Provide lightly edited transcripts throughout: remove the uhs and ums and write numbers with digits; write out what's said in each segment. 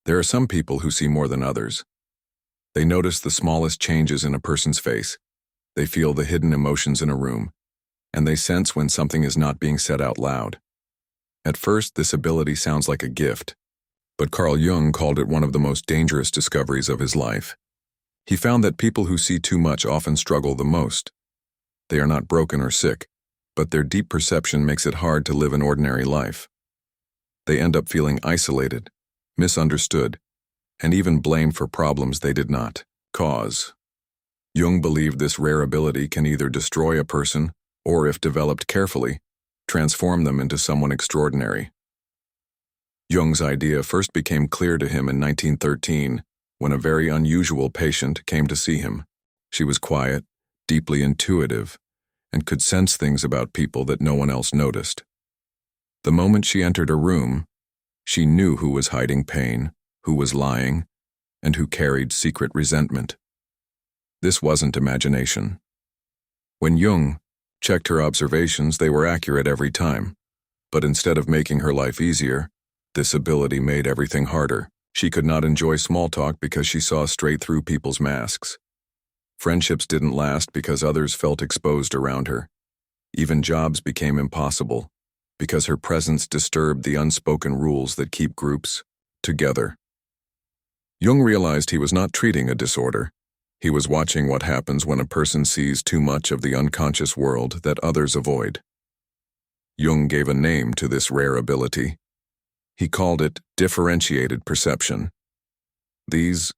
There are some people who see more than others. They notice the smallest changes in a person's face. They feel the hidden emotions in a room, and they sense when something is not being said out loud. At first, this ability sounds like a gift, but Carl Jung called it one of the most dangerous discoveries of his life. He found that people who see too much often struggle the most. They are not broken or sick, but their deep perception makes it hard to live an ordinary life. They end up feeling isolated, misunderstood, and even blamed for problems they did not cause. Jung believed this rare ability can either destroy a person or, if developed carefully, transform them into someone extraordinary. Jung's idea first became clear to him in 1913 when a very unusual patient came to see him. She was quiet, deeply intuitive, and could sense things about people that no one else noticed. The moment she entered a room, she knew who was hiding pain, who was lying, and who carried secret resentment. This wasn't imagination. When Jung checked her observations, they were accurate every time, but instead of making her life easier, this ability made everything harder. She could not enjoy small talk because she saw straight through people's masks. Friendships didn't last because others felt exposed around her. Even jobs became impossible because her presence disturbed the unspoken rules that keep groups together. Jung realized he was not treating a disorder. He was watching what happens when a person sees too much of the unconscious world that others avoid. Jung gave a name to this rare ability. He called it differentiated perception. These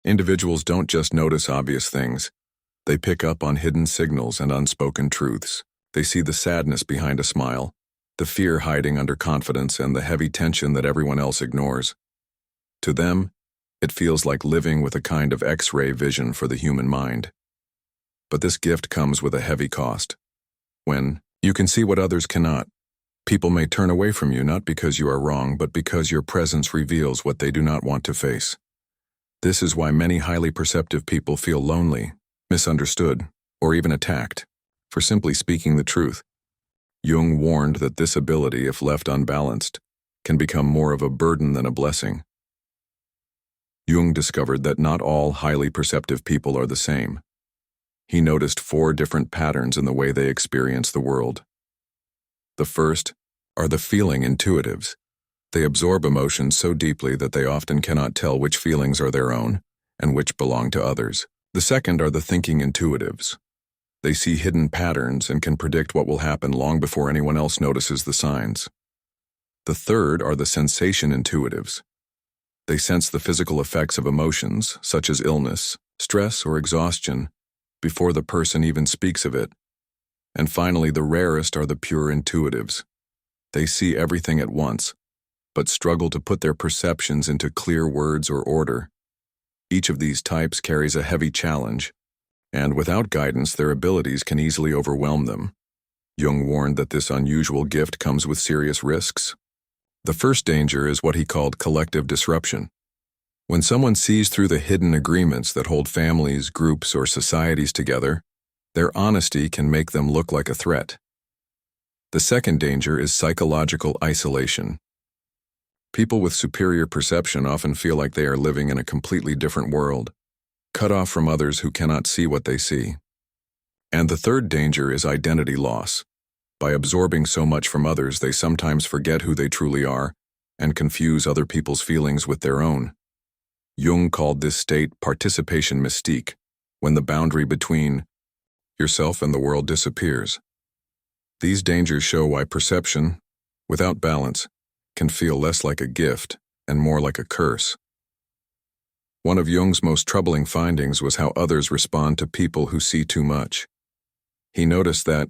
individuals don't just notice obvious things. They pick up on hidden signals and unspoken truths. They see the sadness behind a smile, the fear hiding under confidence, and the heavy tension that everyone else ignores. To them, it feels like living with a kind of X-ray vision for the human mind. But this gift comes with a heavy cost. When you can see what others cannot, people may turn away from you not because you are wrong, but because your presence reveals what they do not want to face. This is why many highly perceptive people feel lonely, misunderstood, or even attacked for simply speaking the truth. Jung warned that this ability, if left unbalanced, can become more of a burden than a blessing. Jung discovered that not all highly perceptive people are the same. He noticed 4 different patterns in the way they experience the world. The first are the feeling intuitives. They absorb emotions so deeply that they often cannot tell which feelings are their own and which belong to others. The second are the thinking intuitives. They see hidden patterns and can predict what will happen long before anyone else notices the signs. The third are the sensation intuitives. They sense the physical effects of emotions, such as illness, stress, or exhaustion, before the person even speaks of it. And finally, the rarest are the pure intuitives. They see everything at once, but struggle to put their perceptions into clear words or order. Each of these types carries a heavy challenge, and without guidance, their abilities can easily overwhelm them. Jung warned that this unusual gift comes with serious risks. The first danger is what he called collective disruption. When someone sees through the hidden agreements that hold families, groups, or societies together, their honesty can make them look like a threat. The second danger is psychological isolation. People with superior perception often feel like they are living in a completely different world, cut off from others who cannot see what they see. And the third danger is identity loss. By absorbing so much from others, they sometimes forget who they truly are and confuse other people's feelings with their own. Jung called this state participation mystique, when the boundary between yourself and the world disappears. These dangers show why perception, without balance, can feel less like a gift and more like a curse. One of Jung's most troubling findings was how others respond to people who see too much. He noticed that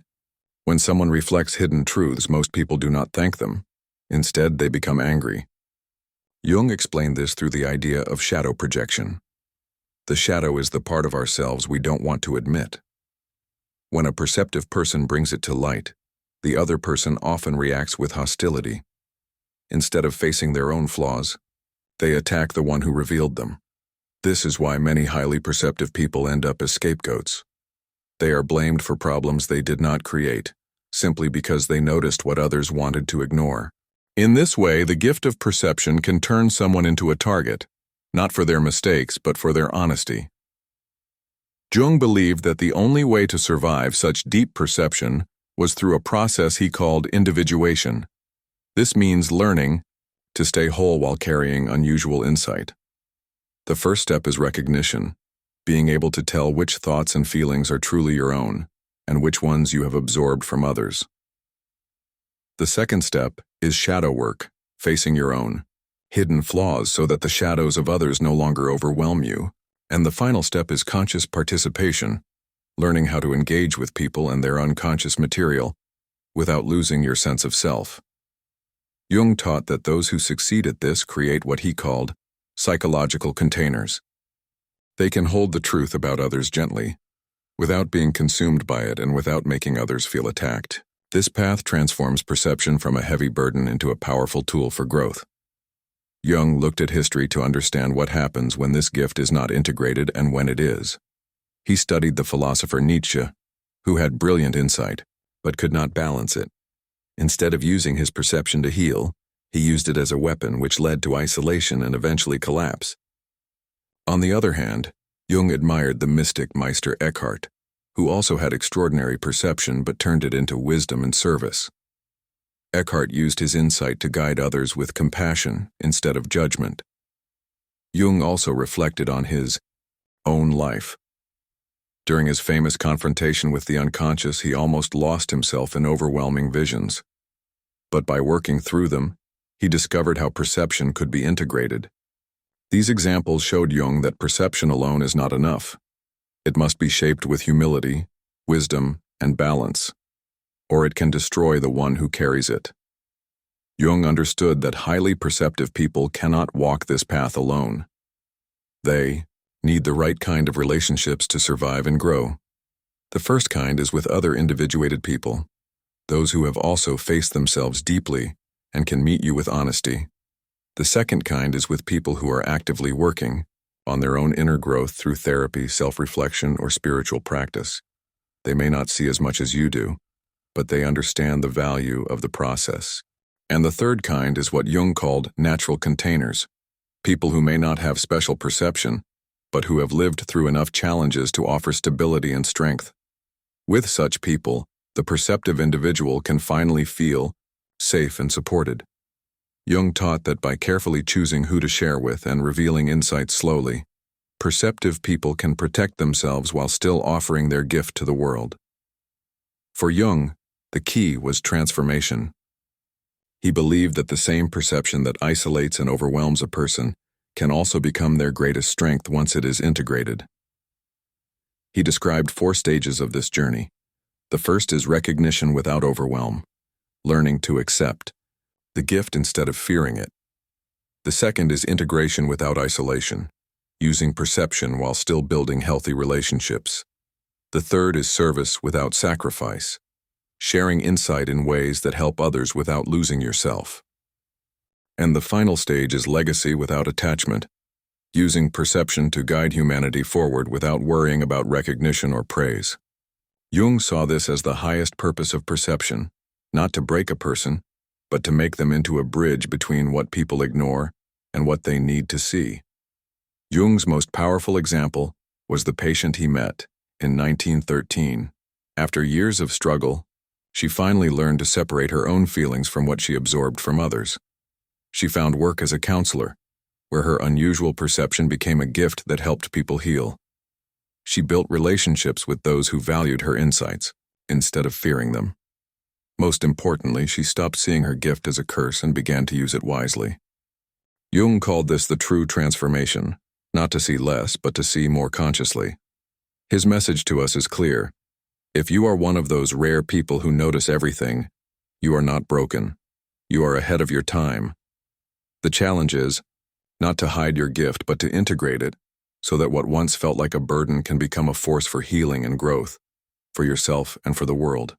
when someone reflects hidden truths, most people do not thank them. Instead, they become angry. Jung explained this through the idea of shadow projection. The shadow is the part of ourselves we don't want to admit. When a perceptive person brings it to light, the other person often reacts with hostility. Instead of facing their own flaws, they attack the one who revealed them. This is why many highly perceptive people end up as scapegoats. They are blamed for problems they did not create, simply because they noticed what others wanted to ignore. In this way, the gift of perception can turn someone into a target, not for their mistakes, but for their honesty. Jung believed that the only way to survive such deep perception was through a process he called individuation. This means learning to stay whole while carrying unusual insight. The first step is recognition, being able to tell which thoughts and feelings are truly your own, and which ones you have absorbed from others. The second step is shadow work, facing your own hidden flaws so that the shadows of others no longer overwhelm you. And the final step is conscious participation, learning how to engage with people and their unconscious material without losing your sense of self. Jung taught that those who succeed at this create what he called psychological containers. They can hold the truth about others gently, without being consumed by it and without making others feel attacked. This path transforms perception from a heavy burden into a powerful tool for growth. Jung looked at history to understand what happens when this gift is not integrated and when it is. He studied the philosopher Nietzsche, who had brilliant insight, but could not balance it. Instead of using his perception to heal, he used it as a weapon which led to isolation and eventually collapse. On the other hand, Jung admired the mystic Meister Eckhart, who also had extraordinary perception but turned it into wisdom and service. Eckhart used his insight to guide others with compassion instead of judgment. Jung also reflected on his own life. During his famous confrontation with the unconscious, he almost lost himself in overwhelming visions. But by working through them, he discovered how perception could be integrated. These examples showed Jung that perception alone is not enough. It must be shaped with humility, wisdom, and balance, or it can destroy the one who carries it. Jung understood that highly perceptive people cannot walk this path alone. They need the right kind of relationships to survive and grow. The first kind is with other individuated people, those who have also faced themselves deeply and can meet you with honesty. The second kind is with people who are actively working on their own inner growth through therapy, self-reflection, or spiritual practice. They may not see as much as you do, but they understand the value of the process. And the third kind is what Jung called natural containers, people who may not have special perception, but who have lived through enough challenges to offer stability and strength. With such people, the perceptive individual can finally feel safe and supported. Jung taught that by carefully choosing who to share with and revealing insights slowly, perceptive people can protect themselves while still offering their gift to the world. For Jung, the key was transformation. He believed that the same perception that isolates and overwhelms a person can also become their greatest strength once it is integrated. He described 4 stages of this journey. The first is recognition without overwhelm, learning to accept the gift instead of fearing it. The second is integration without isolation, using perception while still building healthy relationships. The third is service without sacrifice, sharing insight in ways that help others without losing yourself. And the final stage is legacy without attachment, using perception to guide humanity forward without worrying about recognition or praise. Jung saw this as the highest purpose of perception, not to break a person, but to make them into a bridge between what people ignore and what they need to see. Jung's most powerful example was the patient he met in 1913. After years of struggle, she finally learned to separate her own feelings from what she absorbed from others. She found work as a counselor, where her unusual perception became a gift that helped people heal. She built relationships with those who valued her insights, instead of fearing them. Most importantly, she stopped seeing her gift as a curse and began to use it wisely. Jung called this the true transformation, not to see less, but to see more consciously. His message to us is clear. If you are one of those rare people who notice everything, you are not broken. You are ahead of your time. The challenge is not to hide your gift, but to integrate it so that what once felt like a burden can become a force for healing and growth, for yourself and for the world.